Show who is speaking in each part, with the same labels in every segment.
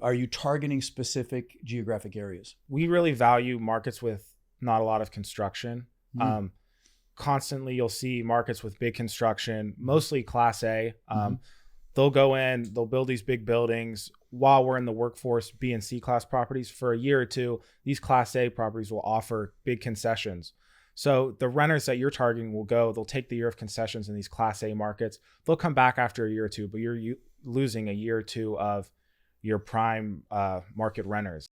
Speaker 1: Are you targeting specific geographic areas?
Speaker 2: We really value markets with not a lot of construction. Constantly, you'll see markets with big construction, mostly Class A. They'll go in, they'll build these big buildings while we're in the workforce, B and C class properties. For a year or two, these Class A properties will offer big concessions. So the renters that you're targeting they'll take the year of concessions in these Class A markets. They'll come back after a year or two, but you're losing a year or two of your prime market renters.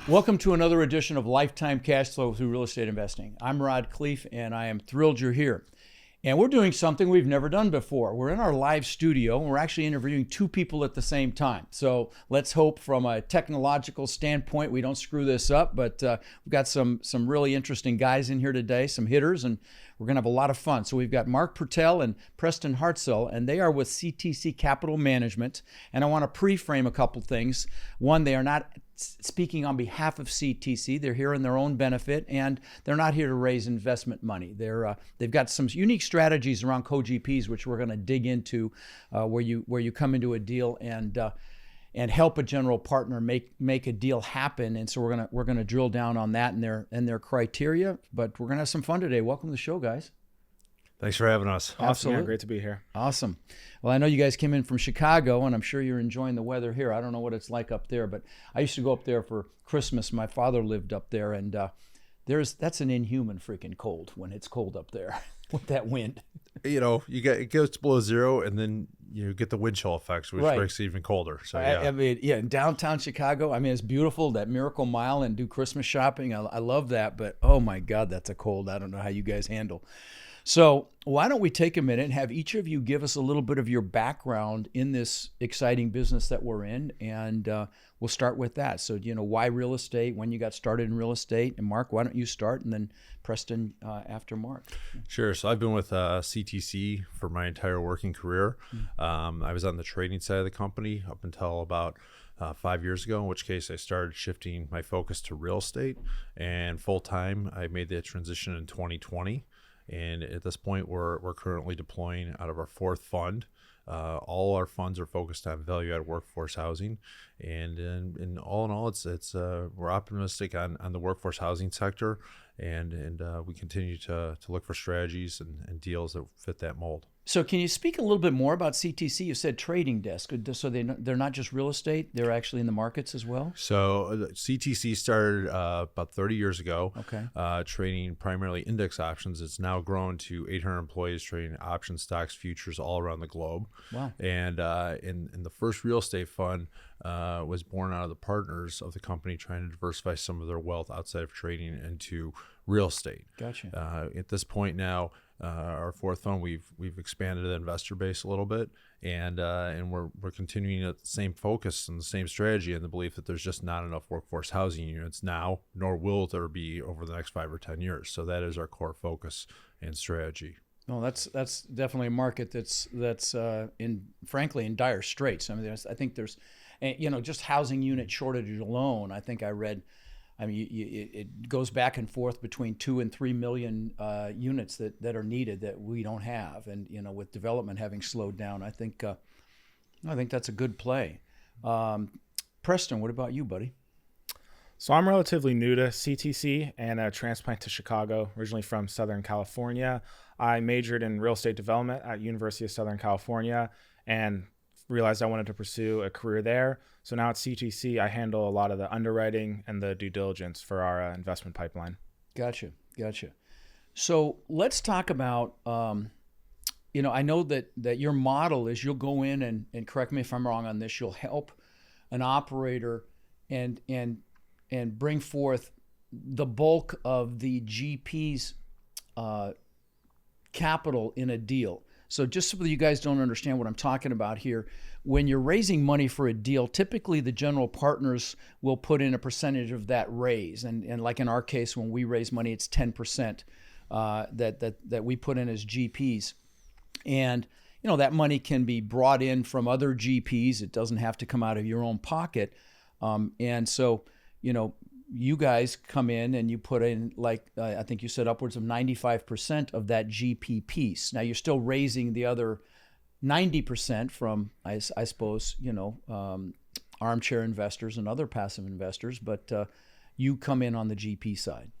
Speaker 1: Welcome to another edition of Lifetime Cash Flow through Real Estate Investing. I'm Rod Khleif, and I am thrilled you're here. And we're doing something we've never done before. We're in our live studio, and we're actually interviewing two people at the same time. So let's hope from a technological standpoint we don't screw this up, but we've got some really interesting guys in here today, some hitters, and we're going to have a lot of fun. So we've got Mark Pertell and Preston Hartsell, and they are with CTC Capital Management. And I want to pre-frame a couple things. One, they are not speaking on behalf of CTC. They're here in their own benefit, and they're not here to raise investment money. They've got some unique strategies around co-GPs, which we're going to dig into, where you come into a deal and help a general partner make a deal happen. And so we're gonna drill down on that and their criteria. But we're gonna have some fun today. Welcome to the show, guys.
Speaker 3: Thanks for having us.
Speaker 2: Awesome. Yeah, great to be here.
Speaker 1: Awesome. Well, I know you guys came in from Chicago, and I'm sure you're enjoying the weather here. I don't know what it's like up there, but I used to go up there for Christmas. My father lived up there, and that's an inhuman freaking cold when it's cold up there with that wind.
Speaker 3: You know, it goes below zero, and then you get the wind chill effects, which makes it even colder. So yeah,
Speaker 1: I mean, in downtown Chicago, I mean, it's beautiful, that Miracle Mile, and do Christmas shopping. I love that, but oh my God, that's a cold. I don't know how you guys handle. So why don't we take a minute and have each of you give us a little bit of your background in this exciting business that we're in, and we'll start with that. So, why real estate, when you got started in real estate, and Mark, why don't you start, and then Preston after Mark.
Speaker 3: Sure. So I've been with CTC for my entire working career. I was on the trading side of the company up until about 5 years ago, in which case I started shifting my focus to real estate, and full-time. I made that transition in 2020. And at this point, we're currently deploying out of our fourth fund. All our funds are focused on value-added workforce housing, and in all, it's we're optimistic on the workforce housing sector, and we continue to look for strategies and deals that fit that mold.
Speaker 1: So can you speak a little bit more about CTC? You said trading desk. So they're not just real estate, they're actually in the markets as well?
Speaker 3: So CTC started about 30 years ago,
Speaker 1: okay.
Speaker 3: Trading primarily index options. It's now grown to 800 employees trading options, stocks, futures all around the globe.
Speaker 1: Wow.
Speaker 3: And in the first real estate fund was born out of the partners of the company trying to diversify some of their wealth outside of trading into real estate.
Speaker 1: Gotcha.
Speaker 3: At this point now, our fourth fund, we've expanded the investor base a little bit, and we're continuing at the same focus and the same strategy, in the belief that there's just not enough workforce housing units now, nor will there be over the next 5 or 10 years. So that is our core focus and strategy.
Speaker 1: No, that's definitely a market that's frankly in dire straits. I mean, I think there's, just housing unit shortage alone. I think I read. I mean, it goes back and forth between 2 and 3 million units that are needed that we don't have, and with development having slowed down, I think that's a good play. Preston, what about you, buddy?
Speaker 2: So I'm relatively new to CTC and a transplant to Chicago, originally from Southern California. I majored in real estate development at University of Southern California and realized I wanted to pursue a career there. So now at CTC, I handle a lot of the underwriting and the due diligence for our investment pipeline.
Speaker 1: Gotcha. So let's talk about, I know that your model is you'll go in and correct me if I'm wrong on this, you'll help an operator and bring forth the bulk of the GP's capital in a deal. So just so that you guys don't understand what I'm talking about here, when you're raising money for a deal, typically the general partners will put in a percentage of that raise. And like in our case, when we raise money, it's 10% that we put in as GPs. And that money can be brought in from other GPs. It doesn't have to come out of your own pocket. And so, you guys come in and you put in, like, I think you said upwards of 95% of that GP piece. Now you're still raising the other 90% from, I suppose, armchair investors and other passive investors, but you come in on the GP side.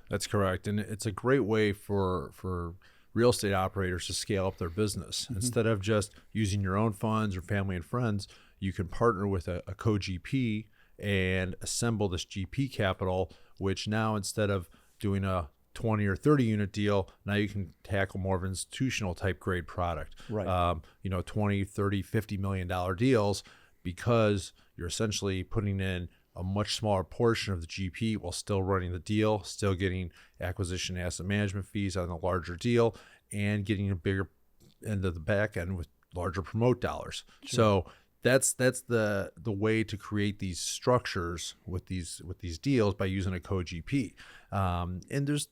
Speaker 3: That's correct. And it's a great way for real estate operators to scale up their business. Mm-hmm. Instead of just using your own funds or family and friends, you can partner with a co-GP and assemble this GP capital, which now, instead of doing a 20 or 30 unit deal, now you can tackle more of an institutional type grade product.
Speaker 1: Right.
Speaker 3: 20, 30, $50 million deals, because you're essentially putting in a much smaller portion of the GP while still running the deal, still getting acquisition asset management fees on the larger deal, and getting a bigger end of the back end with larger promote dollars. Sure. So that's the way to create these structures with these deals, by using a co-GP. And there's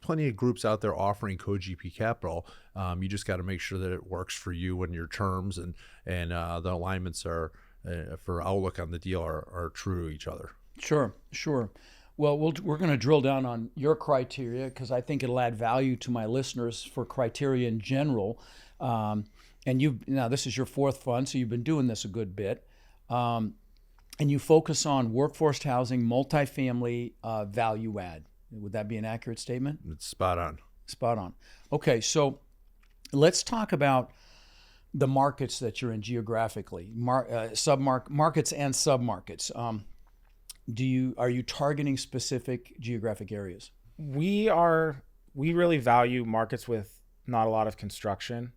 Speaker 3: plenty of groups out there offering co-GP capital. You just got to make sure that it works for you and your terms, and the alignments are for outlook on the deal are true to each other. Sure.
Speaker 1: Well, we're going to drill down on your criteria, because I think it'll add value to my listeners for criteria in general. And now this is your fourth fund, so you've been doing this a good bit. And you focus on workforce housing, multifamily, value add. Would that be an accurate statement?
Speaker 3: It's spot on.
Speaker 1: Spot on. Okay, so let's talk about the markets that you're in geographically, markets and submarkets. Are you targeting specific geographic areas?
Speaker 2: We really value markets with not a lot of construction.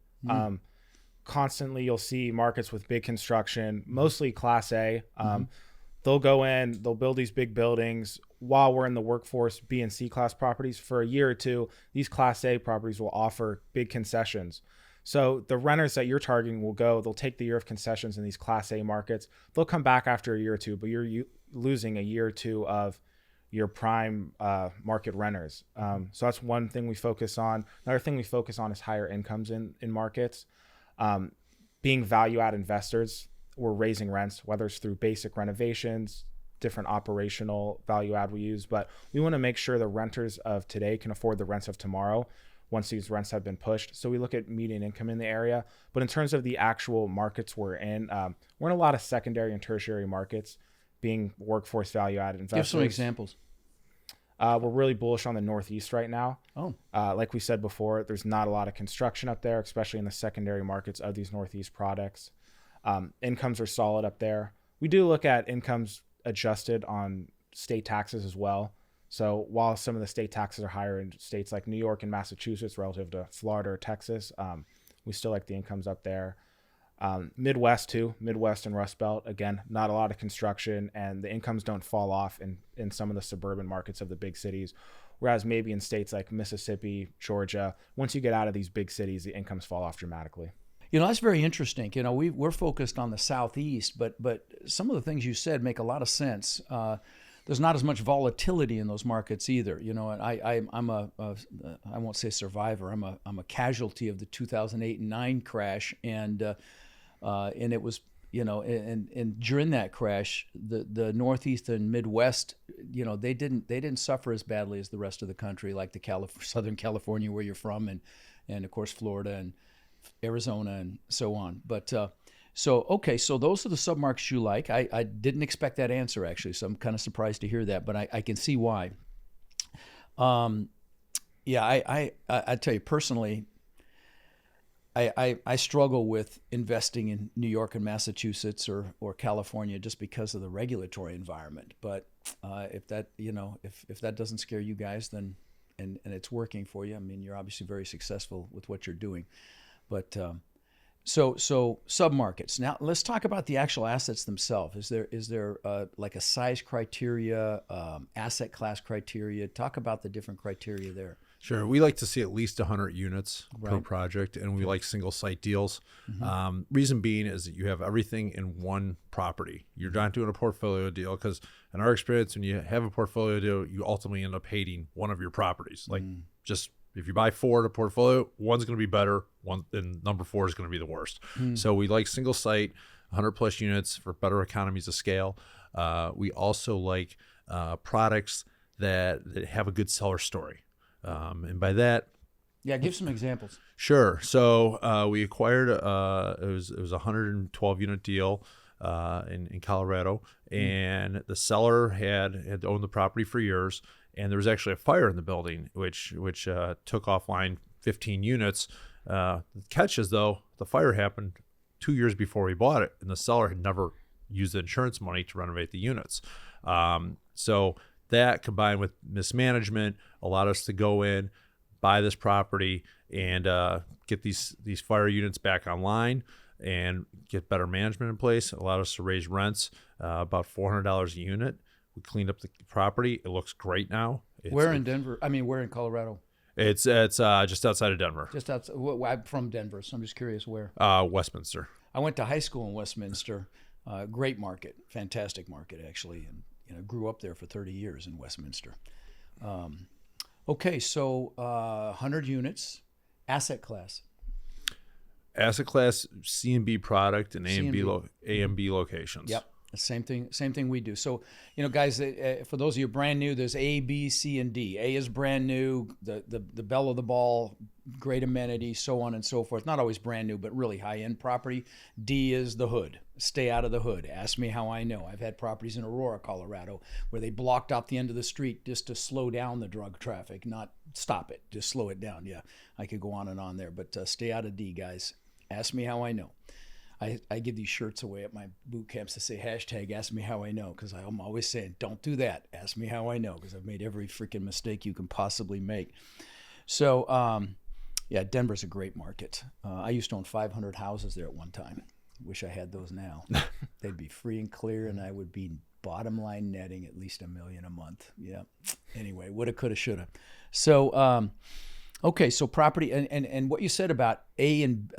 Speaker 2: Constantly you'll see markets with big construction, mostly Class A. They'll go in, they'll build these big buildings while we're in the workforce B and C class properties. For a year or two, these Class A properties will offer big concessions. So the renters that you're targeting they'll take the year of concessions in these Class A markets. They'll come back after a year or two, but you're losing a year or two of your prime market renters. So that's one thing we focus on. Another thing we focus on is higher incomes in markets. Being value add investors, we're raising rents, whether it's through basic renovations, different operational value add we use, but we want to make sure the renters of today can afford the rents of tomorrow once these rents have been pushed. So we look at median income in the area. But in terms of the actual markets we're in a lot of secondary and tertiary markets, being workforce value added investors.
Speaker 1: Give some examples.
Speaker 2: We're really bullish on the Northeast right now.
Speaker 1: Oh.
Speaker 2: Like we said before, there's not a lot of construction up there, especially in the secondary markets of these Northeast products. Incomes are solid up there. We do look at incomes adjusted on state taxes as well. So while some of the state taxes are higher in states like New York and Massachusetts relative to Florida or Texas, we still like the incomes up there. Midwest too, Midwest and Rust Belt, again, not a lot of construction, and the incomes don't fall off in some of the suburban markets of the big cities. Whereas maybe in states like Mississippi, Georgia, once you get out of these big cities, the incomes fall off dramatically.
Speaker 1: That's very interesting. We're focused on the Southeast, but some of the things you said make a lot of sense. There's not as much volatility in those markets either. I'm I won't say survivor. I'm a casualty of the 2008 and 2009 crash, and it was, and during that crash, the Northeast and Midwest, they didn't suffer as badly as the rest of the country, like the Southern California where you're from, and of course Florida and Arizona and so on. But so those are the submarkets you like. I didn't expect that answer, actually, so I'm kind of surprised to hear that, but I can see why. I tell you personally, I struggle with investing in New York and Massachusetts or California just because of the regulatory environment. But if that doesn't scare you guys, then and it's working for you, I mean, you're obviously very successful with what you're doing. But so submarkets. Now let's talk about the actual assets themselves. Is there like a size criteria, asset class criteria? Talk about the different criteria there.
Speaker 3: Sure. We like to see at least 100 units per project, and we like single site deals. Mm-hmm. Reason being is that you have everything in one property. You're not doing a portfolio deal, because in our experience, when you have a portfolio deal, you ultimately end up hating one of your properties. Like just If you buy 4 in a portfolio, one's going to be better, and number 4 is going to be the worst. So we like single site, 100 plus units for better economies of scale. We also like products that have a good seller story. And by that,
Speaker 1: Yeah, give some examples.
Speaker 3: sure. So we acquired it was a 112 unit deal in Colorado, and the seller had owned the property for years, and there was actually a fire in the building, which took offline 15 units. The catch is, though, the fire happened 2 years before we bought it, and the seller had never used the insurance money to renovate the units. So that, combined with mismanagement, allowed us to go in, buy this property, and get these fire units back online and get better management in place. It allowed us to raise rents about $400 a unit. We cleaned up the property. It looks great now.
Speaker 1: Where in Denver? I mean, where in Colorado?
Speaker 3: It's just outside of Denver.
Speaker 1: Just outside. I'm from Denver, so I'm just curious where.
Speaker 3: Westminster.
Speaker 1: I went to high school in Westminster. Great market, fantastic market actually, and grew up there for 30 years in Westminster. Okay, so 100 units, asset class.
Speaker 3: Asset class, C and B product, and A and B locations.
Speaker 1: Yep. Same thing we do. So, guys, for those of you brand new, there's A, B, C, and D. A is brand new, the belle of the ball, great amenity, so on and so forth. Not always brand new, but really high-end property. D is the hood. Stay out of the hood. Ask me how I know. I've had properties in Aurora, Colorado, where they blocked off the end of the street just to slow down the drug traffic, not stop it, just slow it down. Yeah, I could go on and on there, but stay out of D, guys. Ask me how I know. I give these shirts away at my boot camps to say hashtag ask me how I know, because I'm always saying don't do that. Ask me how I know, because I've made every freaking mistake you can possibly make. So, yeah, Denver's a great market. I used to own 500 houses there at one time. Wish I had those now. They'd be free and clear, and I would be bottom line netting at least $1 million a month. Yeah. Anyway, woulda, coulda, shoulda. So, okay, so property and what you said about A and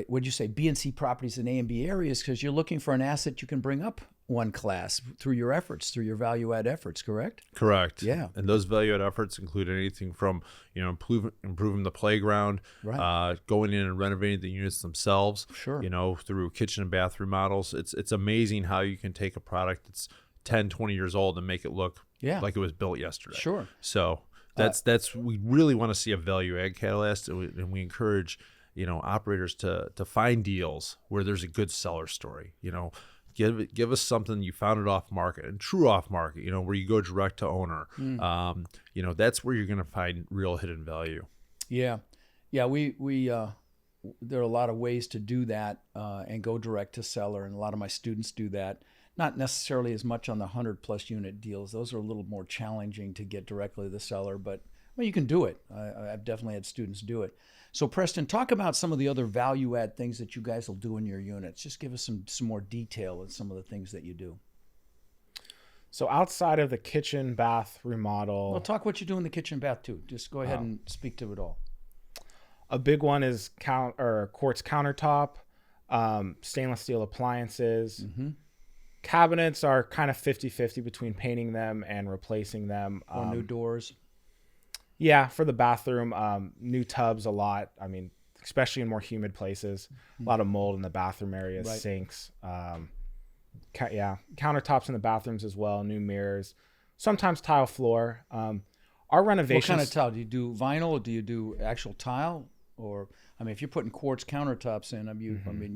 Speaker 1: what'd you say, B and C properties in A and B areas, because you're looking for an asset you can bring up one class through your efforts, through your value add efforts, correct?
Speaker 3: Correct.
Speaker 1: Yeah.
Speaker 3: And those value add efforts include anything from improving the playground,
Speaker 1: Right.
Speaker 3: Going in and renovating the units themselves.
Speaker 1: Sure.
Speaker 3: Through kitchen and bath remodels. It's amazing how you can take a product that's 10, 20 years old and make it look like it was built yesterday.
Speaker 1: Sure.
Speaker 3: So that's we really want to see a value add catalyst, and we encourage operators to find deals where there's a good seller story. Give us something you found it off market, and true off market, where you go direct to owner. That's where you're going to find real hidden value.
Speaker 1: Yeah. We there are a lot of ways to do that and go direct to seller, and a lot of my students do that. Not necessarily as much on the 100+ unit deals. Those are a little more challenging to get directly to the seller, but you can do it. I've definitely had students do it. So Preston, talk about some of the other value add things that you guys will do in your units. Just give us some more detail on some of the things that you do.
Speaker 2: So outside of the kitchen, bath remodel.
Speaker 1: Well, talk what you do in the kitchen, bath too. Just go ahead and speak to it all.
Speaker 2: A big one is quartz countertop, stainless steel appliances.
Speaker 1: Mm-hmm.
Speaker 2: Cabinets are kind of 50-50 between painting them and replacing them.
Speaker 1: Or new doors.
Speaker 2: Yeah, for the bathroom, new tubs a lot. I mean, especially in more humid places. A lot of mold in the bathroom areas,
Speaker 1: Right.
Speaker 2: sinks. Countertops in the bathrooms as well, new mirrors. Sometimes tile floor. Our renovations.
Speaker 1: What kind of tile? Do you do vinyl, or do you do actual tile? Or, if you're putting quartz countertops in,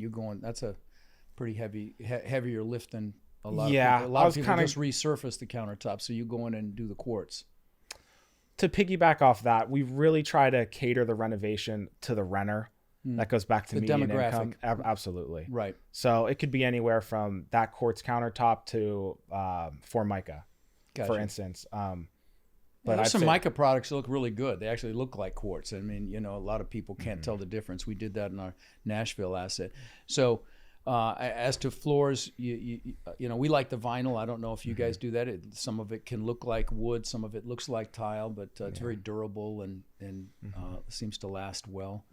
Speaker 1: you're going, that's a pretty heavier lift than a lot of people. A lot of people just resurface the countertop, so you go in and do the quartz.
Speaker 2: To piggyback off that, we really try to cater the renovation to the renter. That goes back to
Speaker 1: The
Speaker 2: median
Speaker 1: demographic.
Speaker 2: income. Absolutely.
Speaker 1: Right.
Speaker 2: So it could be anywhere from that quartz countertop to Formica,
Speaker 1: Gotcha.
Speaker 2: for instance.
Speaker 1: But there's some mica products that look really good. They actually look like quartz. a lot of people can't tell the difference. We did that in our Nashville asset. So as to floors, we like the vinyl. I don't know if you guys do that. Some of it can look like wood. Some of it looks like tile, but it's very durable and seems to last well.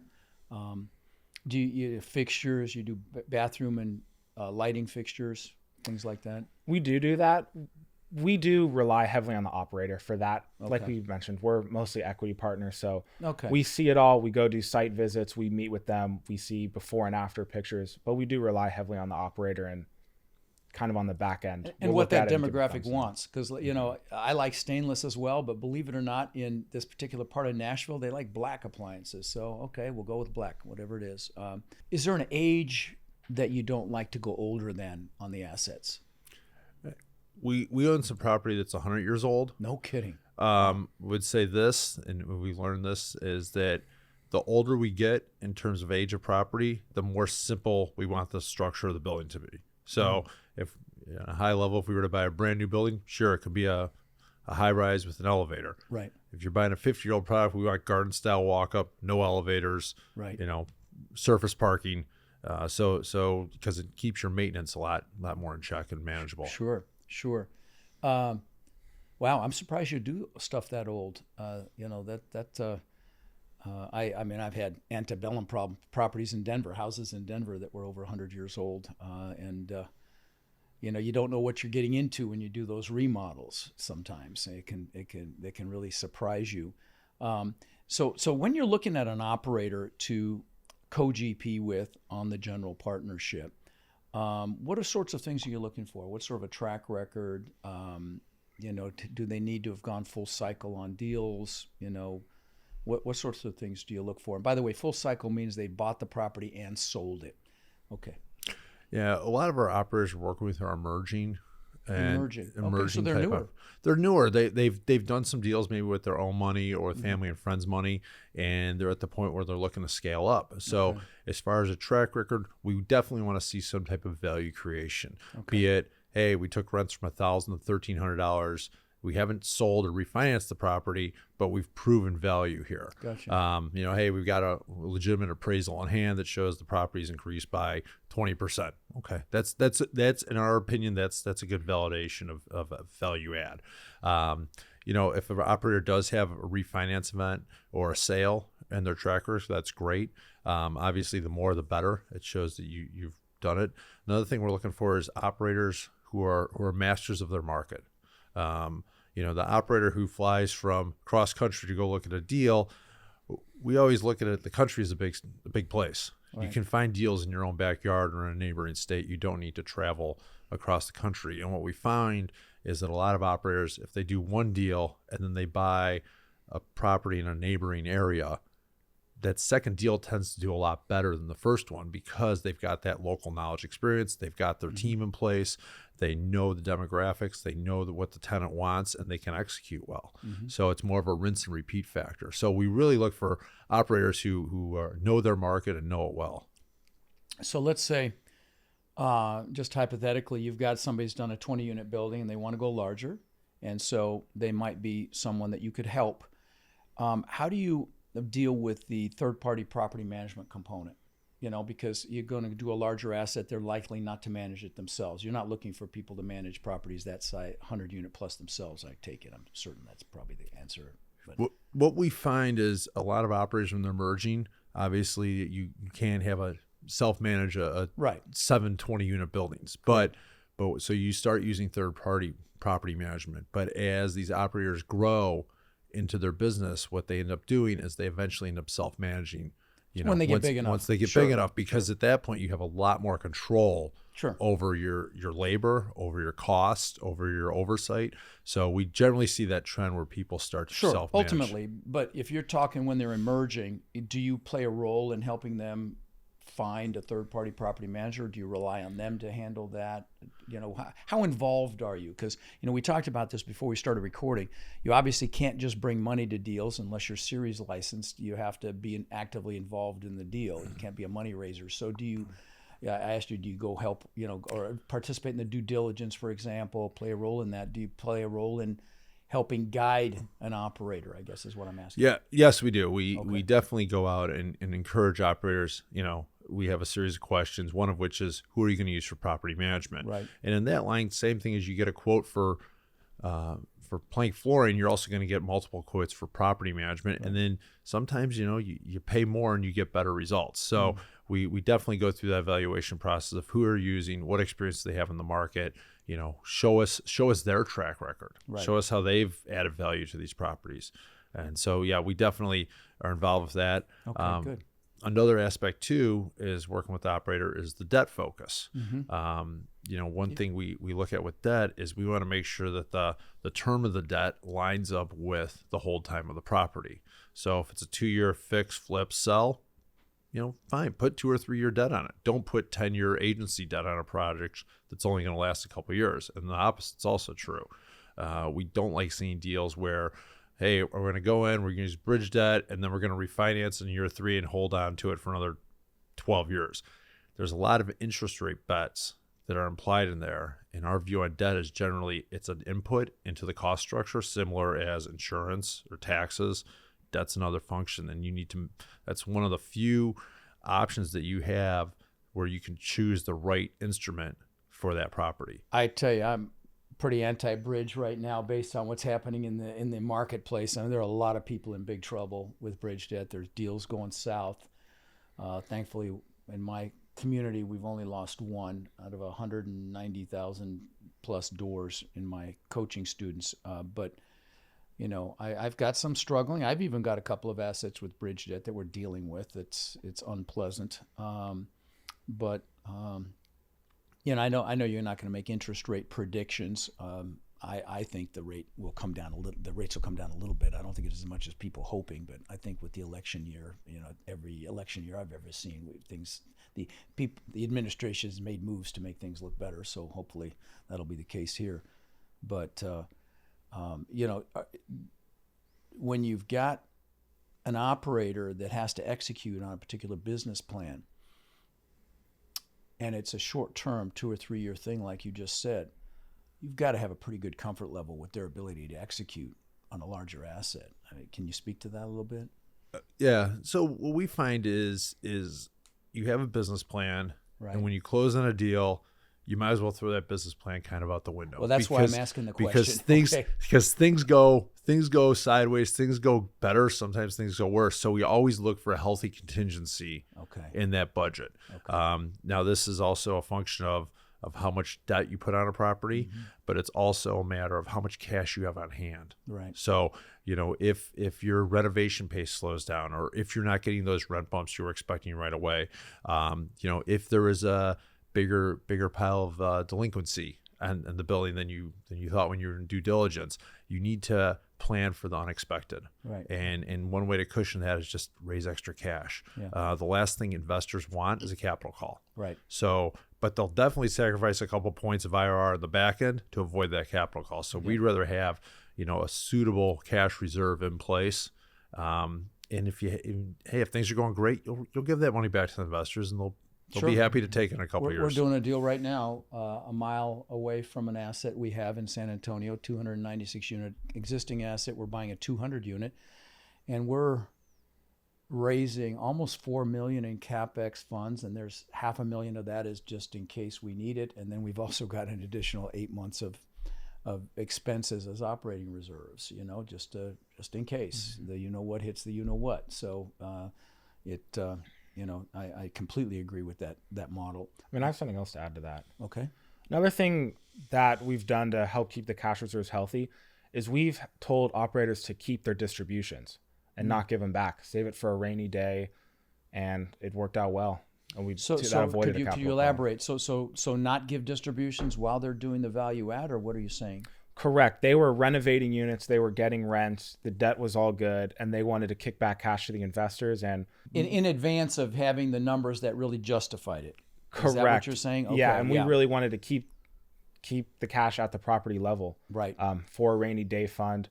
Speaker 1: Do you fixtures? You do bathroom and lighting fixtures, things like that?
Speaker 2: We do that. We do rely heavily on the operator for that. Like
Speaker 1: Okay.
Speaker 2: we mentioned, we're mostly equity partners. So
Speaker 1: Okay.
Speaker 2: we see it all. We go do site visits. We meet with them. We see before and after pictures. But we do rely heavily on the operator and kind of on the back end.
Speaker 1: And
Speaker 2: We'll
Speaker 1: what
Speaker 2: look
Speaker 1: that
Speaker 2: at it and give a
Speaker 1: demographic
Speaker 2: thumbs down.
Speaker 1: wants, because I like stainless as well, but believe it or not, in this particular part of Nashville, they like black appliances. So okay, we'll go with black, whatever it is. Is there an age that you don't like to go older than on the assets?
Speaker 3: We own some property that's 100 years old.
Speaker 1: No kidding.
Speaker 3: Would say this, and we learned this, is that the older we get in terms of age of property, the more simple we want the structure of the building to be. So if at a high level, if we were to buy a brand new building, sure, it could be a high rise with an elevator.
Speaker 1: Right.
Speaker 3: If you're buying a 50-year-old product, we want garden style walk up, no elevators,
Speaker 1: Right.
Speaker 3: surface parking. So because it keeps your maintenance a lot more in check and manageable.
Speaker 1: Sure. Wow, I'm surprised you do stuff that old. I mean, I've had antebellum properties in Denver, houses in Denver that were over 100 years old, and you don't know what you're getting into when you do those remodels. Sometimes they can really surprise you. So when you're looking at an operator to co-GP with on the general partnership, what are sorts of things are you looking for? What sort of a track record? Do they need to have gone full cycle on deals? What sorts of things do you look for? And by the way, full cycle means they bought the property and sold it. Okay.
Speaker 3: Yeah, a lot of our operators we're working with are emerging.
Speaker 1: Okay, so they're newer.
Speaker 3: They're newer. They've done some deals maybe with their own money or with family and friends' money, and they're at the point where they're looking to scale up. So as far as a track record, we definitely want to see some type of value creation. Be it, hey, we took rents from $1,000 to $1,300. We haven't sold or refinanced the property, but we've proven value here.
Speaker 1: Gotcha.
Speaker 3: Hey, we've got a legitimate appraisal on hand that shows the property's increased by 20%. Okay, that's in our opinion, that's a good validation of a value add. If an operator does have a refinance event or a sale in their trackers, that's great. Obviously, the more the better. It shows that you've done it. Another thing we're looking for is operators who are masters of their market. The operator who flies from cross country to go look at a deal, we always look at it. The country is a big place. Right. You can find deals in your own backyard or in a neighboring state. You don't need to travel across the country. And what we find is that a lot of operators, if they do one deal and then they buy a property in a neighboring area, that second deal tends to do a lot better than the first one because they've got that local knowledge experience. They've got their team in place. They know the demographics. They know what the tenant wants, and they can execute well. So it's more of a rinse and repeat factor. So we really look for operators who know their market and know it well.
Speaker 1: So let's say, just hypothetically, you've got somebody who's done a 20-unit building and they want to go larger, and so they might be someone that you could help. How do you deal with the third-party property management component? Because you're going to do a larger asset, they're likely not to manage it themselves. You're not looking for people to manage properties that size, 100-unit plus themselves, I take it. I'm certain that's probably the answer. But
Speaker 3: what we find is a lot of operators when they're merging, obviously you can't have a self-manage a
Speaker 1: right.
Speaker 3: 7 20-unit buildings. But so you start using third-party property management. But as these operators grow into their business, what they end up doing is they eventually end up self-managing.
Speaker 1: When they get big enough.
Speaker 3: Once they get big enough, because at that point you have a lot more control over your labor, over your cost, over your oversight. So we generally see that trend where people start to self-manage.
Speaker 1: Ultimately. But if you're talking when they're emerging, do you play a role in helping them find a third-party property manager? Do you rely on them to handle that? How involved are you? Because we talked about this before we started recording. You obviously can't just bring money to deals unless you're series licensed. You have to be actively involved in the deal. You can't be a money raiser. So I asked you, do you go help, or participate in the due diligence, for example, play a role in that? Do you play a role in helping guide an operator, I guess is what I'm asking?
Speaker 3: Yeah, yes, we do. We definitely go out and encourage operators. We have a series of questions, one of which is, who are you going to use for property management?
Speaker 1: Right.
Speaker 3: And in that line, same thing as you get a quote for plank flooring, you're also going to get multiple quotes for property management. Right. And then sometimes, you pay more and you get better results. So we definitely go through that evaluation process of who are using, what experience they have in the market. Show us their track record,
Speaker 1: Right.
Speaker 3: show us how they've added value to these properties. And so, yeah, we definitely are involved with that.
Speaker 1: Okay, good.
Speaker 3: Another aspect too is working with the operator is the debt focus. One thing we look at with debt is we want to make sure that the term of the debt lines up with the hold time of the property. So if it's a 2-year fix, flip, sell, fine, put 2 or 3 year debt on it. Don't put 10-year agency debt on a project that's only going to last a couple of years. And the opposite's also true. We don't like seeing deals where, hey, we're going to go in, we're going to use bridge debt, and then we're going to refinance in year 3 and hold on to it for another 12 years. There's a lot of interest rate bets that are implied in there. And our view on debt is generally it's an input into the cost structure, similar as insurance or taxes. Debt's another function, and that's one of the few options that you have where you can choose the right instrument for that property.
Speaker 1: I tell you, I'm pretty anti-bridge right now based on what's happening in the marketplace. I mean, there are a lot of people in big trouble with bridge debt. There's deals going south. Thankfully, in my community, we've only lost one out of 190,000 plus doors in my coaching students. But I've got some struggling. I've even got a couple of assets with bridge debt that we're dealing with. It's unpleasant. But I know you're not going to make interest rate predictions. I think the rate will come down a little. The rates will come down a little bit. I don't think it's as much as people hoping, but I think with the election year, every election year I've ever seen, the administration has made moves to make things look better. So hopefully that'll be the case here. But when you've got an operator that has to execute on a particular business plan, and it's a short-term 2 or 3 year thing, like you just said, you've got to have a pretty good comfort level with their ability to execute on a larger asset. I mean, can you speak to that a little bit?
Speaker 3: Yeah. So what we find is you have a business plan,
Speaker 1: Right.
Speaker 3: And when you close on a deal, you might as well throw that business plan kind of out the window.
Speaker 1: Well, that's why I'm asking the question.
Speaker 3: Because things go sideways, things go better, sometimes things go worse. So we always look for a healthy contingency in that budget. Now this is also a function of how much debt you put on a property, but it's also a matter of how much cash you have on hand.
Speaker 1: Right.
Speaker 3: So, if your renovation pace slows down, or if you're not getting those rent bumps you were expecting right away, if there is a bigger pile of delinquency and the building than you thought when you were in due diligence, you need to plan for the unexpected.
Speaker 1: Right.
Speaker 3: And one way to cushion that is just raise extra cash.
Speaker 1: Yeah.
Speaker 3: The last thing investors want is a capital call.
Speaker 1: Right.
Speaker 3: So, but they'll definitely sacrifice a couple points of IRR in the back end to avoid that capital call. So we'd rather have, a suitable cash reserve in place. And if things are going great, you'll give that money back to the investors, and they'll be happy to take it in a couple years.
Speaker 1: We're doing a deal right now, a mile away from an asset we have in San Antonio, 296 unit existing asset. We're buying a 200 unit, and we're raising almost $4 million in CapEx funds, and there's $500,000 of that is just in case we need it, and then we've also got an additional 8 months of expenses as operating reserves, just in case the what hits the what. So I completely agree with that model.
Speaker 2: I mean, I have something else to add to that.
Speaker 1: Okay.
Speaker 2: Another thing that we've done to help keep the cash reserves healthy is we've told operators to keep their distributions and not give them back. Save it for a rainy day, and it worked out well. And we avoided a capital
Speaker 1: could you elaborate? So not give distributions while they're doing the value add, or what are you saying?
Speaker 2: Correct. They were renovating units. They were getting rent. The debt was all good, and they wanted to kick back cash to the investors. And
Speaker 1: in advance of having the numbers that really justified it.
Speaker 2: Correct.
Speaker 1: Is that what you're saying? Okay,
Speaker 2: yeah, and we really wanted to keep the cash at the property level.
Speaker 1: Right.
Speaker 2: For a rainy day fund.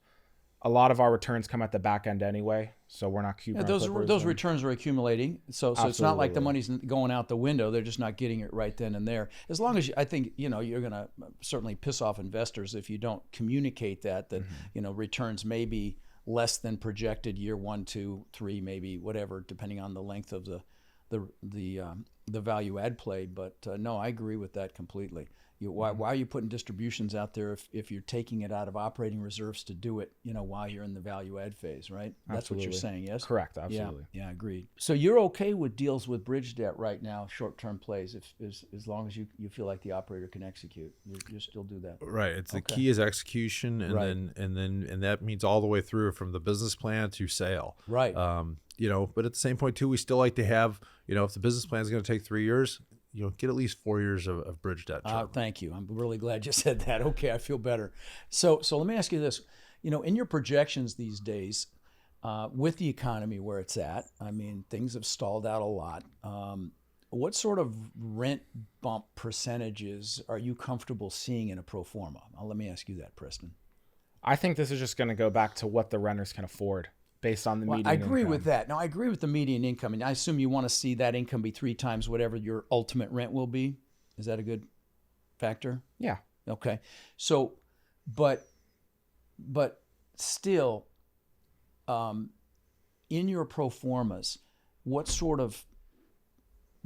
Speaker 2: A lot of our returns come at the back end anyway, so we're not keeping
Speaker 1: those returns are accumulating. So it's not like the money's going out the window. They're just not getting it right then and there. As long as I think you're going to certainly piss off investors if you don't communicate that returns may be less than projected year 1, 2, 3, maybe whatever, depending on the length of the the value add play. But no, I agree with that completely. Why are you putting distributions out there if you're taking it out of operating reserves to do it, while you're in the value add phase, right? That's
Speaker 2: Absolutely.
Speaker 1: what you're saying, yes?
Speaker 2: Correct. Absolutely.
Speaker 1: Yeah, agreed. So you're okay with deals with bridge debt right now, short-term plays, as long as you feel like the operator can execute. You still do that.
Speaker 3: Right. It's the
Speaker 1: Okay.
Speaker 3: key is execution, and
Speaker 1: Right.
Speaker 3: then that means all the way through from the business plan to sale.
Speaker 1: Right.
Speaker 3: But at the same point too, we still like to have, if the business plan is going to take 3 years, get at least 4 years of bridge debt term.
Speaker 1: Thank you. I'm really glad you said that. Okay, I feel better. So let me ask you this. In your projections these days, with the economy where it's at, I mean, things have stalled out a lot. What sort of rent bump percentages are you comfortable seeing in a pro forma? Let me ask you that, Preston.
Speaker 2: I think this is just going to go back to what the renters can afford based on the median
Speaker 1: I agree
Speaker 2: income.
Speaker 1: with that. Now, I agree with the median income, and I assume you want to see that income be 3 times whatever your ultimate rent will be. Is that a good factor?
Speaker 2: Yeah.
Speaker 1: Okay. So, but still, in your pro formas, what sort of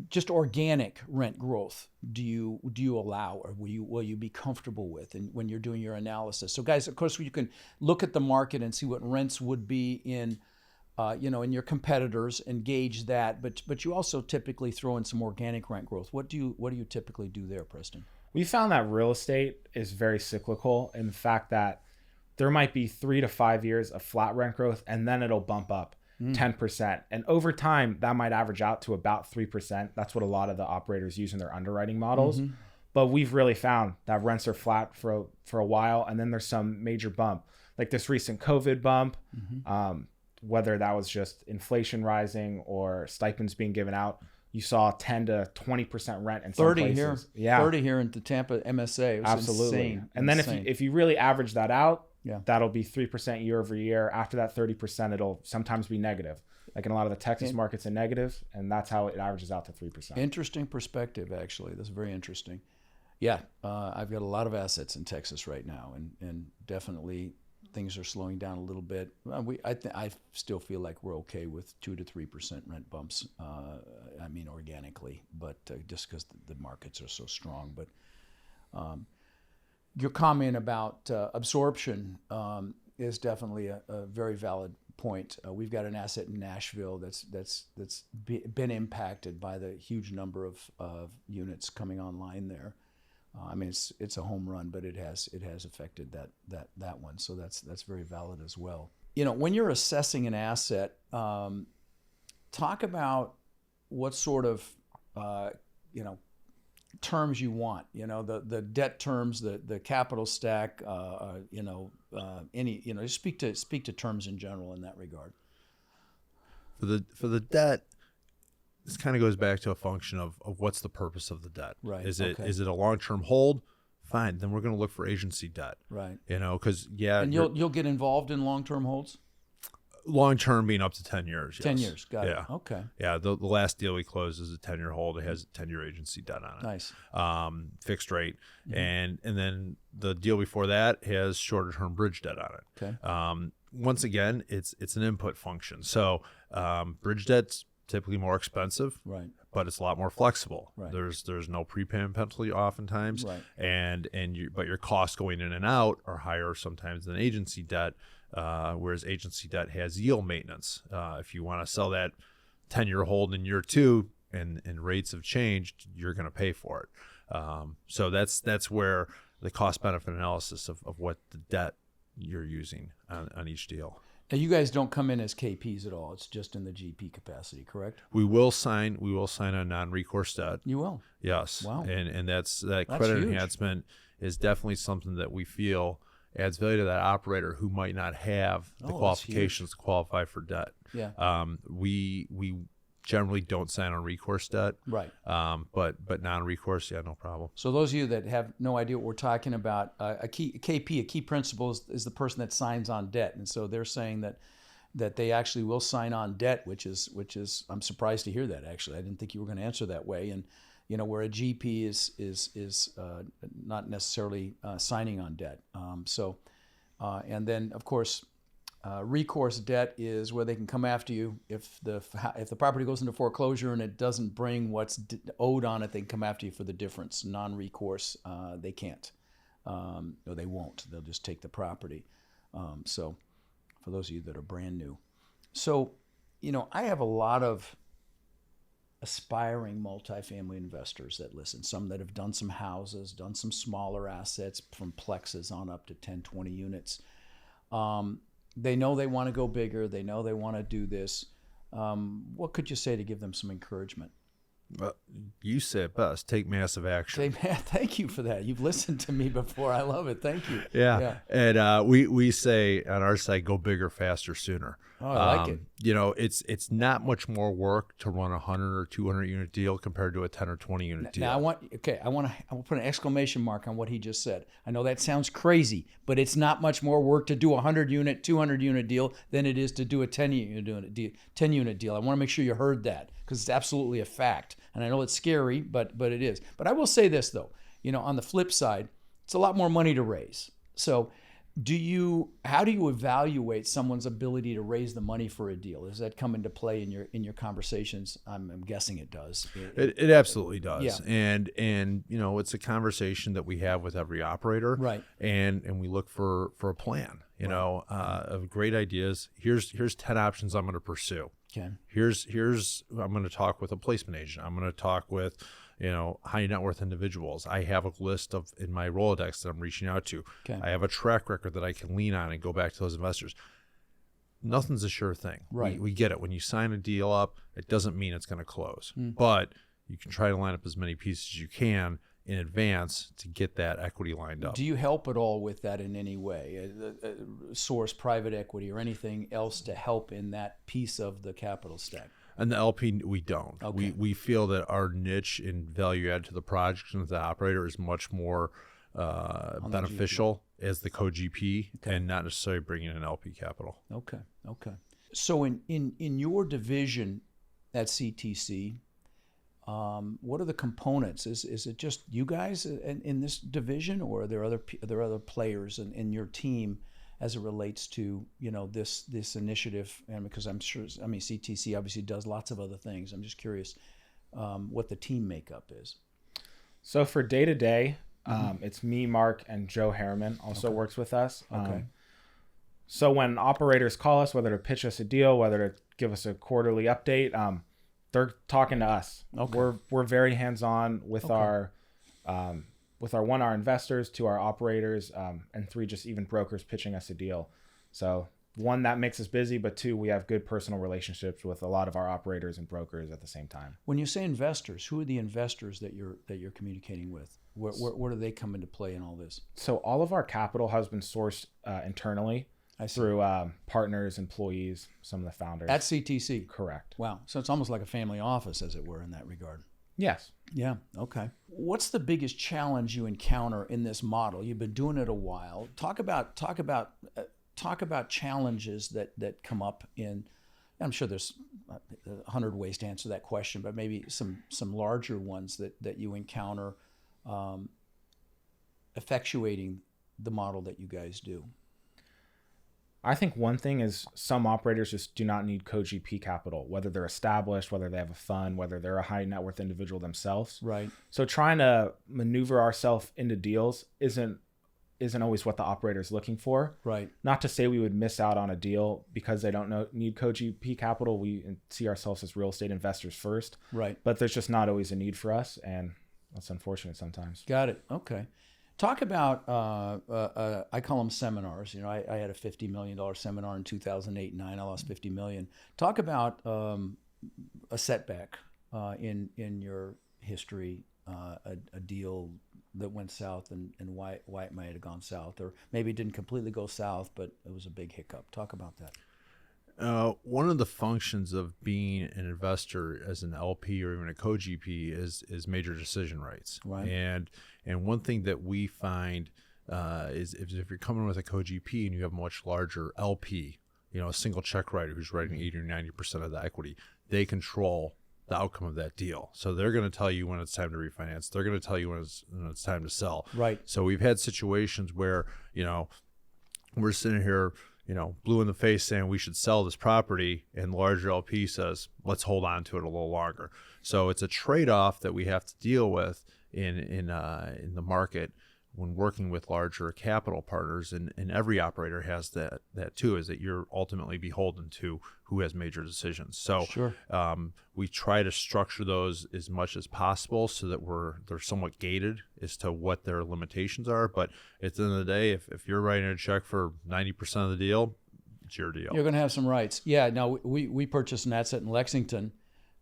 Speaker 1: just organic rent growth do you allow, or will you be comfortable with, and when you're doing your analysis? So, guys, of course, you can look at the market and see what rents would be in your competitors and gauge that. But you also typically throw in some organic rent growth. What do you typically do there, Preston?
Speaker 2: We found that real estate is very cyclical in the fact that there might be 3 to 5 years of flat rent growth, and then it'll bump up 10%. And over time, that might average out to about 3%. That's what a lot of the operators use in their underwriting models. Mm-hmm. But we've really found that rents are flat for a while, and then there's some major bump, like this recent COVID bump, whether that was just inflation rising or stipends being given out. You saw 10 to 20% rent in some
Speaker 1: 30
Speaker 2: places.
Speaker 1: here,
Speaker 2: Yeah,
Speaker 1: 30 here in the Tampa MSA. It was
Speaker 2: absolutely.
Speaker 1: insane.
Speaker 2: And then if you really average that out,
Speaker 1: yeah,
Speaker 2: that'll be 3% year over year. After that 30%, it'll sometimes be negative. Like in a lot of the Texas markets, in negative, and that's how it averages out to 3%.
Speaker 1: Interesting perspective, actually. That's very interesting. Yeah, I've got a lot of assets in Texas right now, and definitely things are slowing down a little bit. I still feel like we're okay with 2 to 3% rent bumps. I mean, organically, but just because the markets are so strong. But your comment about absorption is definitely a very valid point. We've got an asset in Nashville that's been impacted by the huge number of units coming online there. I mean, it's a home run, but it has affected that one. So that's very valid as well. When you're assessing an asset, talk about what sort of terms you want. The debt terms, the capital stack. Just speak to terms in general in that regard.
Speaker 3: For the debt, this kind of goes back to a function of what's the purpose of the debt.
Speaker 1: Right.
Speaker 3: Is it a long-term hold? Fine. Then we're going to look for agency debt.
Speaker 1: Right.
Speaker 3: Because
Speaker 1: and you'll get involved in long-term holds.
Speaker 3: Long-term being up to 10 years. Yes.
Speaker 1: 10 years. Got it.
Speaker 3: Yeah.
Speaker 1: Okay.
Speaker 3: Yeah. The last deal we closed is a 10-year hold. It has a 10-year agency debt on it.
Speaker 1: Nice.
Speaker 3: Fixed rate, and then the deal before that has shorter-term bridge debt on it.
Speaker 1: Okay.
Speaker 3: Once again, it's an input function. So bridge debt's typically more expensive,
Speaker 1: right?
Speaker 3: But it's a lot more flexible.
Speaker 1: Right.
Speaker 3: There's no prepayment penalty oftentimes,
Speaker 1: right?
Speaker 3: But your costs going in and out are higher sometimes than agency debt, whereas agency debt has yield maintenance. If you want to sell that 10-year hold in year 2 and rates have changed, you're going to pay for it. So that's where the cost benefit analysis of what the debt you're using on each deal.
Speaker 1: Now, you guys don't come in as KPs at all. It's just in the GP capacity, correct?
Speaker 3: We will sign a non-recourse debt.
Speaker 1: You will?
Speaker 3: Yes.
Speaker 1: Wow.
Speaker 3: And that's credit
Speaker 1: huge.
Speaker 3: enhancement is definitely something that we feel adds value to that operator who might not have the qualifications to qualify for debt.
Speaker 1: Yeah.
Speaker 3: We generally don't sign on recourse debt.
Speaker 1: Right.
Speaker 3: But non-recourse, yeah, no problem.
Speaker 1: So those of you that have no idea what we're talking about, a key principle is the person that signs on debt. And so they're saying that they actually will sign on debt, which is I'm surprised to hear that, actually. I didn't think you were going to answer that way. And where a GP is not necessarily signing on debt. And then of course Recourse debt is where they can come after you if the property goes into foreclosure and it doesn't bring what's owed on it. They can come after you for the difference. Non-recourse, they can't, or they won't. They'll just take the property. So, for those of you that are brand new, so I have a lot of aspiring multifamily investors that listen. Some that have done some houses, done some smaller assets from plexes on up to 10, 20 units. They know they want to go bigger. They know they want to do this. What could you say to give them some encouragement?
Speaker 3: Well, you said best. Take massive action.
Speaker 1: Thank you for that. You've listened to me before. I love it. Thank you.
Speaker 3: Yeah. And we say on our side, go bigger, faster, sooner.
Speaker 1: Oh, I like it.
Speaker 3: It's not much more work to run a 100 or 200 unit deal compared to a 10 or 20 unit deal.
Speaker 1: Now I want to put an exclamation mark on what he just said. I know that sounds crazy, but it's not much more work to do a 100 unit, 200 unit deal than it is to do a 10 unit deal. I want to make sure you heard that because it's absolutely a fact. And I know it's scary, but it is. But I will say this though, on the flip side, it's a lot more money to raise. So how do you evaluate someone's ability to raise the money for a deal? Does that come into play in your conversations? I'm guessing it does.
Speaker 3: It absolutely does.
Speaker 1: Yeah.
Speaker 3: And it's a conversation that we have with every operator.
Speaker 1: Right.
Speaker 3: And we look for a plan, of great ideas. Here's 10 options I'm going to pursue.
Speaker 1: Okay.
Speaker 3: Here's I'm going to talk with a placement agent. I'm going to talk with high net worth individuals. I have a list in my Rolodex that I'm reaching out to.
Speaker 1: Okay.
Speaker 3: I have a track record that I can lean on and go back to those investors. Nothing's a sure thing.
Speaker 1: Right.
Speaker 3: We get it. When you sign a deal up, it doesn't mean it's going to close. But you can try to line up as many pieces as you can in advance to get that equity lined up.
Speaker 1: Do you help at all with that in any way? Source private equity or anything else to help in that piece of the capital stack?
Speaker 3: And the LP, we don't.
Speaker 1: Okay.
Speaker 3: We feel that our niche in value add to the project and the operator is much more beneficial as the co-GP and not necessarily bringing in LP capital.
Speaker 1: Okay. So in your division at CTC, what are the components? Is it just you guys in this division, or are there other players in your team as it relates to this initiative? And because I'm sure, CTC obviously does lots of other things. I'm just curious what the team makeup is.
Speaker 2: So for day to day, it's me, Mark, and Joe Harriman also works with us.
Speaker 1: Okay.
Speaker 2: So when operators call us, whether to pitch us a deal, whether to give us a quarterly update, they're talking to us.
Speaker 1: Okay.
Speaker 2: We're very hands-on with our our investors, to our operators, and 3, just even brokers pitching us a deal. So 1, that makes us busy, but 2, we have good personal relationships with a lot of our operators and brokers at the same time.
Speaker 1: When you say investors, who are the investors that you're communicating with? Where do they come into play in all this?
Speaker 2: So all of our capital has been sourced internally through partners, employees, some of the founders.
Speaker 1: At CTC?
Speaker 2: Correct.
Speaker 1: Wow. So it's almost like a family office, as it were, in that regard.
Speaker 2: Yes.
Speaker 1: Yeah. Okay. What's the biggest challenge you encounter in this model? You've been doing it a while. Talk about challenges that come up in. I'm sure there's 100 ways to answer that question, but maybe some larger ones that you encounter effectuating the model that you guys do.
Speaker 2: I think one thing is some operators just do not need co-GP capital, whether they're established, whether they have a fund, whether they're a high net worth individual themselves.
Speaker 1: Right.
Speaker 2: So trying to maneuver ourselves into deals isn't always what the operator is looking for.
Speaker 1: Right.
Speaker 2: Not to say we would miss out on a deal because they don't need co-GP capital. We see ourselves as real estate investors first. Right. But there's just not always a need for us, and that's unfortunate sometimes.
Speaker 1: Got it. Okay. Talk about, I call them seminars. I had a $50 million seminar in 2008 and 2009. I lost $50 million. Talk about a setback in your history, a deal that went south and why it might have gone south, or maybe it didn't completely go south, but it was a big hiccup. Talk about that.
Speaker 3: One of the functions of being an investor as an LP or even a co-GP is major decision rights.
Speaker 1: Right.
Speaker 3: And one thing that we find is if you're coming with a co-GP and you have a much larger LP, a single check writer who's writing 80 or 90% of the equity, they control the outcome of that deal. So they're going to tell you when it's time to refinance. They're going to tell you when it's time to sell.
Speaker 1: Right.
Speaker 3: So we've had situations where, we're sitting here, blue in the face saying we should sell this property, and the larger LP says, let's hold on to it a little longer. So it's a trade-off that we have to deal with in the market when working with larger capital partners, and every operator has that too, is that you're ultimately beholden to who has major decisions. So
Speaker 1: Sure.
Speaker 3: We try to structure those as much as possible so that they're somewhat gated as to what their limitations are. But at the end of the day, if you're writing a check for 90% of the deal, it's your deal.
Speaker 1: You're going to have some rights. Yeah. Now we purchased an asset in Lexington.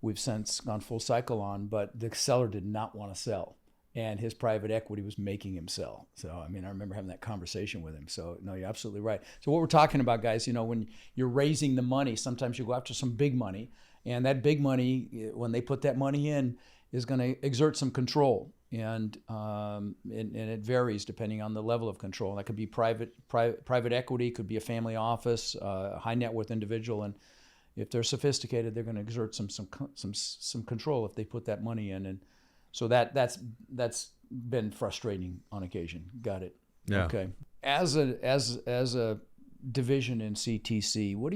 Speaker 1: We've since gone full cycle on, but the seller did not want to sell. And his private equity was making him sell. So, I remember having that conversation with him. So, no, you're absolutely right. So what we're talking about, guys, when you're raising the money, sometimes you go after some big money. And that big money, when they put that money in, is going to exert some control. And it varies depending on the level of control. That could be private equity, could be a family office, a high net worth individual. And if they're sophisticated, they're going to exert some control if they put that money in. And so that's been frustrating on occasion. Got it.
Speaker 3: Yeah.
Speaker 1: Okay. As a division in CTC, what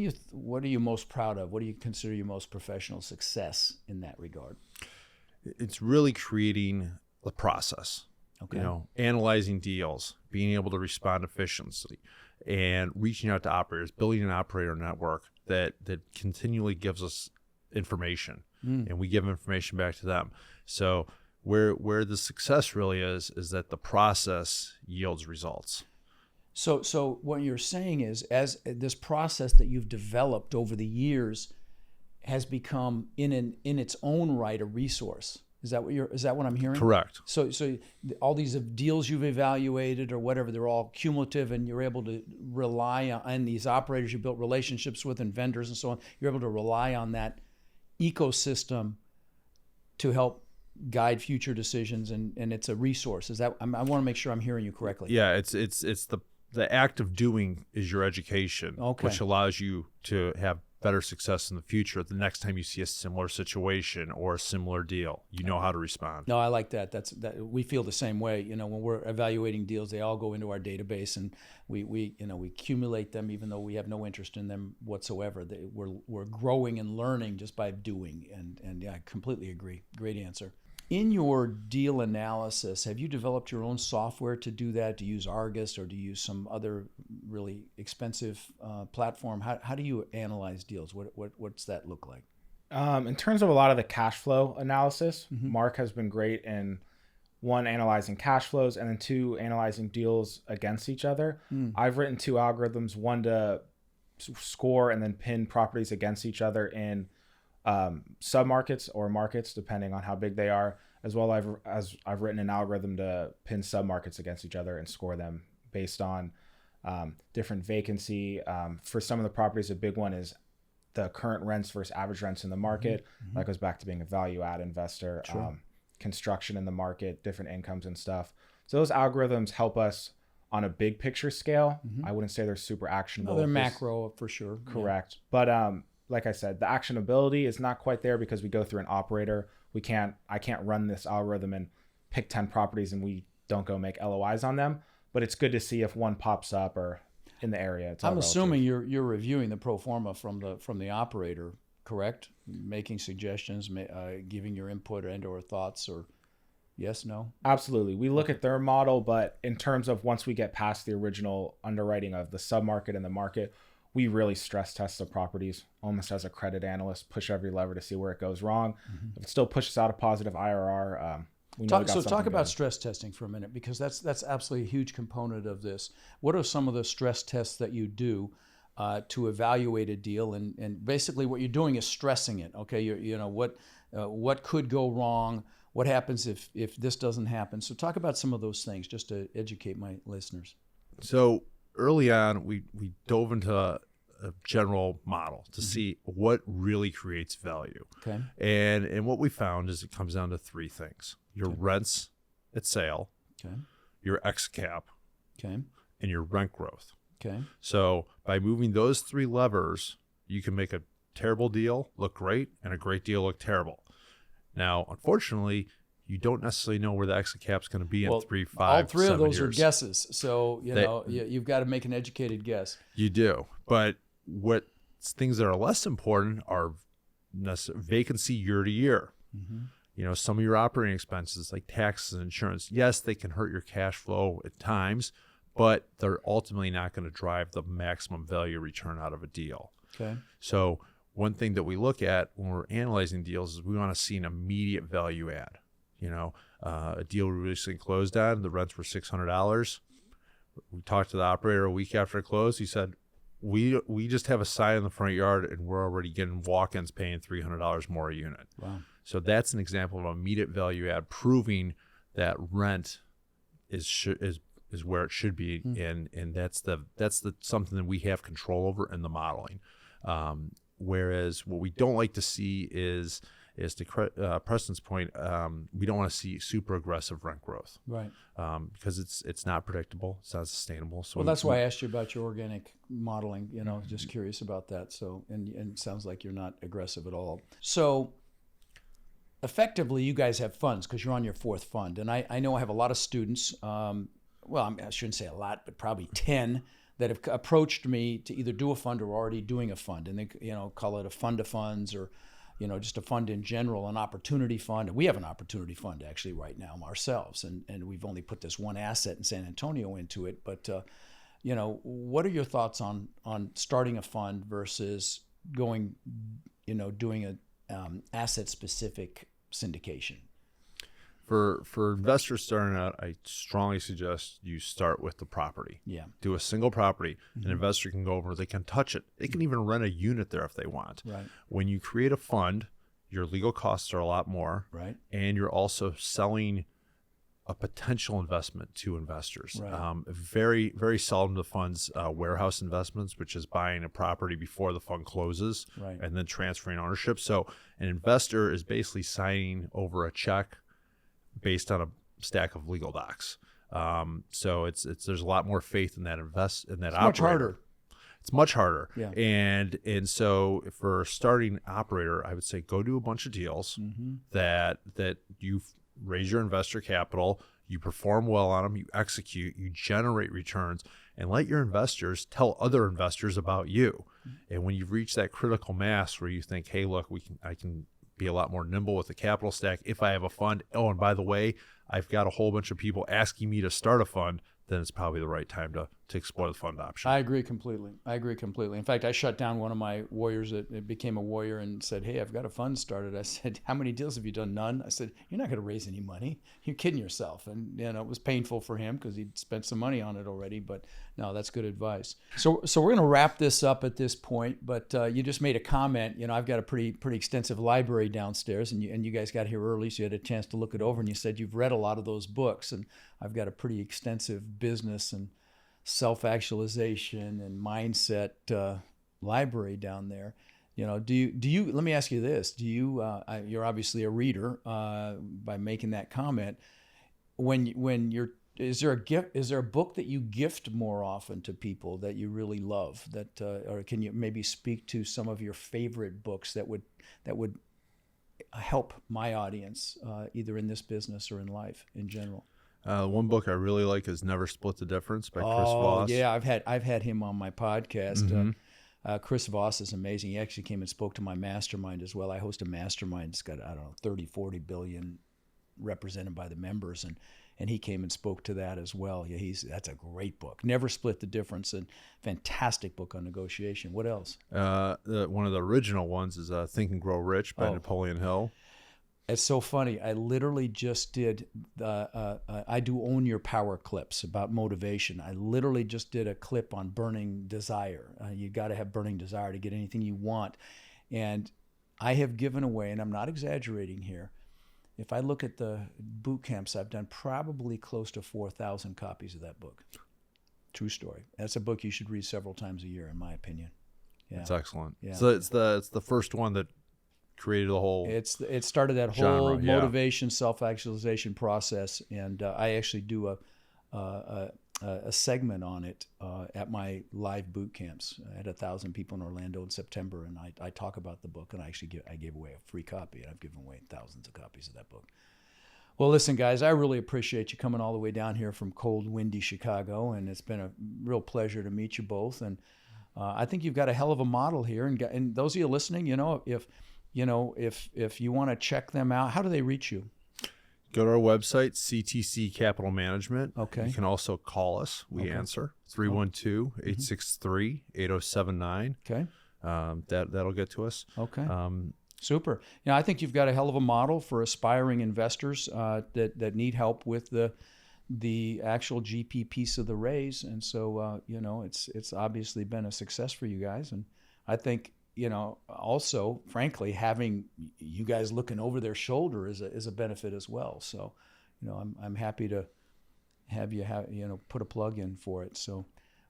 Speaker 1: are you most proud of? What do you consider your most professional success in that regard?
Speaker 3: It's really creating the process.
Speaker 1: Okay.
Speaker 3: Analyzing deals, being able to respond efficiently, and reaching out to operators, building an operator network that continually gives us information, and we give information back to them. So where the success really is that the process yields results.
Speaker 1: So what you're saying is, as this process that you've developed over the years has become in its own right a resource. Is that what I'm hearing?
Speaker 3: Correct.
Speaker 1: So all these deals you've evaluated or whatever, they're all cumulative, and you're able to rely on these operators you built relationships with and vendors and so on. You're able to rely on that ecosystem to help guide future decisions, and it's a resource. Is that I want to make sure I'm hearing you correctly?
Speaker 3: Yeah, it's the act of doing is your education,
Speaker 1: Okay.
Speaker 3: which allows you to have better success in the future. The next time you see a similar situation or a similar deal, you know how to respond.
Speaker 1: No, I like that. That we feel the same way. When we're evaluating deals, they all go into our database, and we accumulate them, even though we have no interest in them whatsoever. We're growing and learning just by doing. And yeah, I completely agree. Great answer. In your deal analysis, have you developed your own software to do that? Do you use Argus, or do you use some other really expensive platform? How do you analyze deals? What's that look like?
Speaker 2: In terms of a lot of the cash flow analysis, Mark has been great in, one, analyzing cash flows, and then two, analyzing deals against each other. I've written two algorithms, one to score and then pin properties against each other in submarkets or markets, depending on how big they are, as well as I've written an algorithm to pin submarkets against each other and score them based on different vacancy. For some of the properties, a big one is the current rents versus average rents in the market. That goes back to being a value add investor.
Speaker 1: Sure.
Speaker 2: Construction in the market, different incomes and stuff. So those algorithms help us on a big picture scale. I wouldn't say they're super actionable.
Speaker 1: No, they're macro for sure.
Speaker 2: Correct. Yeah. But like I said, the actionability is not quite there because we go through an operator. I can't run this algorithm and pick 10 properties and we don't go make LOIs on them. But it's good to see if one pops up or in the area.
Speaker 1: I'm assuming you're reviewing the pro forma from the operator, correct? Making suggestions, giving your input or thoughts, or yes, no?
Speaker 2: Absolutely. We look at their model, but in terms of once we get past the original underwriting of the submarket and the market, we really stress test the properties almost as a credit analyst, push every lever to see where it goes wrong. If it still pushes out a positive IRR, we know we got something
Speaker 1: talk about
Speaker 2: going.
Speaker 1: stress testing for a minute, because that's absolutely a huge component of this. What are some of the stress tests that you do to evaluate a deal? And basically what you're doing is stressing it. Okay, what could go wrong? What happens if this doesn't happen? So talk about some of those things just to educate my listeners.
Speaker 3: So early on, we dove into a general model to see what really creates value.
Speaker 1: Okay.
Speaker 3: And what we found is it comes down to three things: your rents at sale,
Speaker 1: Okay.
Speaker 3: your ex cap,
Speaker 1: Okay.
Speaker 3: and your rent growth.
Speaker 1: Okay.
Speaker 3: So by moving those three levers, you can make a terrible deal look great and a great deal look terrible. Now, unfortunately, you don't necessarily know where the exit cap's going to be in 3, 5,
Speaker 1: all three
Speaker 3: 7
Speaker 1: of those
Speaker 3: years.
Speaker 1: are guesses. So, you've got to make an educated guess.
Speaker 3: You do. But what things that are less important are vacancy year to year.
Speaker 1: Mm-hmm.
Speaker 3: Some of your operating expenses like taxes and insurance, yes, they can hurt your cash flow at times, but they're ultimately not going to drive the maximum value return out of a deal.
Speaker 1: Okay.
Speaker 3: So one thing that we look at when we're analyzing deals is we want to see an immediate value add. A deal we recently closed on, the rents were $600. We talked to the operator a week after it closed. He said, we just have a sign in the front yard and we're already getting walk-ins paying $300 more a unit.
Speaker 1: Wow.
Speaker 3: So that's an example of immediate value add, proving that rent is where it should be, and that's something that we have control over in the modeling. Whereas what we don't like to see is to Preston's point, we don't want to see super aggressive rent growth,
Speaker 1: right?
Speaker 3: Because it's not predictable, it's not sustainable. So
Speaker 1: that's why I asked you about your organic modeling. Just curious about that. So and it sounds like you're not aggressive at all. So effectively, you guys have funds because you're on your fourth fund, and I know I have a lot of students. I shouldn't say a lot, but probably 10 that have approached me to either do a fund or already doing a fund, and they call it a fund of funds or just a fund in general, an opportunity fund. And we have an opportunity fund actually right now ourselves, and we've only put this one asset in San Antonio into it. But what are your thoughts on starting a fund versus going, doing a asset specific syndication?
Speaker 3: For investors starting out, I strongly suggest you start with the property.
Speaker 1: Yeah. Do
Speaker 3: a single property. An investor can go over, they can touch it. They can even rent a unit there if they want.
Speaker 1: Right.
Speaker 3: When you create a fund, your legal costs are a lot more.
Speaker 1: Right.
Speaker 3: And you're also selling a potential investment to investors.
Speaker 1: Right.
Speaker 3: Very, very seldom the funds warehouse investments, which is buying a property before the fund closes,
Speaker 1: right,
Speaker 3: and then transferring ownership. So an investor is basically signing over a check based on a stack of legal docs. So there's a lot more faith in that operator.
Speaker 1: Much harder.
Speaker 3: It's much harder.
Speaker 1: Yeah.
Speaker 3: And so for a starting operator, I would say go do a bunch of deals that you raise your investor capital, you perform well on them, you execute, you generate returns, and let your investors tell other investors about you. And when you've reached that critical mass where you think, hey, look, I can be a lot more nimble with the capital stack if I have a fund. Oh, and by the way, I've got a whole bunch of people asking me to start a fund, then it's probably the right time to explore the fund option.
Speaker 1: I agree completely. In fact, I shut down one of my warriors that became a warrior and said, hey, I've got a fund started. I said, how many deals have you done? None. I said, you're not going to raise any money. You're kidding yourself. And it was painful for him because he'd spent some money on it already. But no, that's good advice. So we're going to wrap this up at this point. But you just made a comment. I've got a pretty extensive library downstairs, and you guys got here early, so you had a chance to look it over. And you said you've read a lot of those books, and I've got a pretty extensive business and self-actualization and mindset library down there. Do you let me ask you this, you're obviously a reader by making that comment. Is there a book that you gift more often to people that you really love, or can you maybe speak to some of your favorite books that would help my audience either in this business or in life in general?
Speaker 3: One book I really like is Never Split the Difference by Chris Voss.
Speaker 1: Yeah, I've had him on my podcast. Chris Voss is amazing. He actually came and spoke to my mastermind as well. I host a mastermind. It's got, 30, 40 billion represented by the members, and he came and spoke to that as well. Yeah, that's a great book. Never Split the Difference, and fantastic book on negotiation. What else?
Speaker 3: One of the original ones is Think and Grow Rich by Napoleon Hill.
Speaker 1: It's so funny. I literally just did I do Own Your Power clips about motivation. I literally just did a clip on burning desire. You got to have burning desire to get anything you want. And I have given away, and I'm not exaggerating here, if I look at the boot camps I've done, probably close to 4,000 copies of that book. True story. That's a book you should read several times a year, in my opinion. Yeah.
Speaker 3: That's excellent.
Speaker 1: Yeah.
Speaker 3: So it's the first one that created the whole
Speaker 1: it started that
Speaker 3: genre,
Speaker 1: whole motivation, self-actualization process, and I actually do a segment on it at my live boot camps. I had 1,000 people in Orlando in September, and I talk about the book, and I gave away a free copy, and I've given away thousands of copies of that book. Well, listen, guys, I really appreciate you coming all the way down here from cold, windy Chicago, and it's been a real pleasure to meet you both. And I think you've got a hell of a model here. And those of you listening, if you want to check them out, how do they reach you?
Speaker 3: Go to our website, CTC Capital Management.
Speaker 1: Okay.
Speaker 3: You can also call us. We answer 312-863-8079.
Speaker 1: Okay.
Speaker 3: That'll get to us.
Speaker 1: Okay. Super. I think you've got a hell of a model for aspiring investors that need help with the actual GP piece of the raise. And so, it's obviously been a success for you guys. And I think, also, frankly, having you guys looking over their shoulder is a benefit as well. So, I'm happy to have you put a plug in for it. So,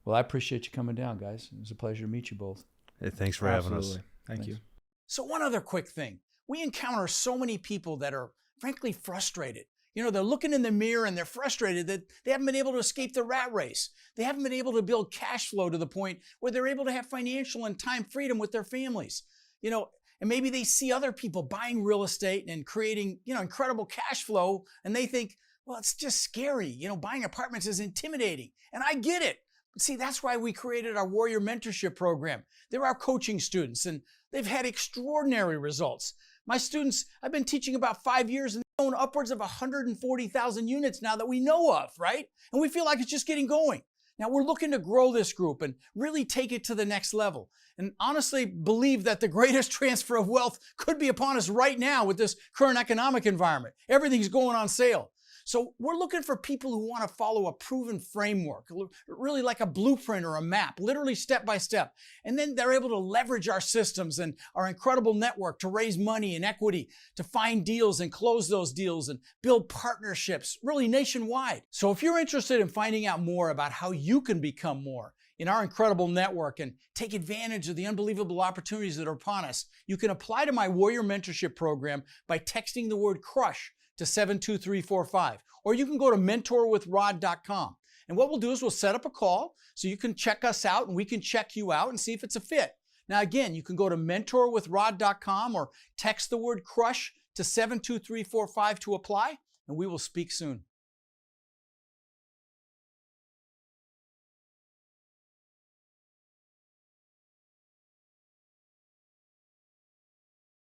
Speaker 1: well, I appreciate you coming down, guys. It was a pleasure to meet you both.
Speaker 3: Hey, thanks for having us.
Speaker 2: Thank you.
Speaker 1: So one other quick thing. We encounter so many people that are frankly frustrated. They're looking in the mirror and they're frustrated that they haven't been able to escape the rat race. They haven't been able to build cash flow to the point where they're able to have financial and time freedom with their families. And maybe they see other people buying real estate and creating, incredible cash flow, and they think, well, it's just scary. Buying apartments is intimidating. And I get it. See, that's why we created our Warrior Mentorship Program. They're our coaching students, and they've had extraordinary results. My students, I've been teaching about 5 years, and they own upwards of 140,000 units now that we know of, right? And we feel like it's just getting going. Now, we're looking to grow this group and really take it to the next level. And honestly believe that the greatest transfer of wealth could be upon us right now with this current economic environment. Everything's going on sale. So we're looking for people who want to follow a proven framework, really like a blueprint or a map, literally step by step. And then they're able to leverage our systems and our incredible network to raise money and equity, to find deals and close those deals and build partnerships, really nationwide. So if you're interested in finding out more about how you can become more in our incredible network and take advantage of the unbelievable opportunities that are upon us, you can apply to my Warrior Mentorship Program by texting the word CRUSH to 72345, or you can go to mentorwithrod.com. And what we'll do is we'll set up a call so you can check us out and we can check you out and see if it's a fit. Now, again, you can go to mentorwithrod.com or text the word CRUSH to 72345 to apply, and we will speak soon.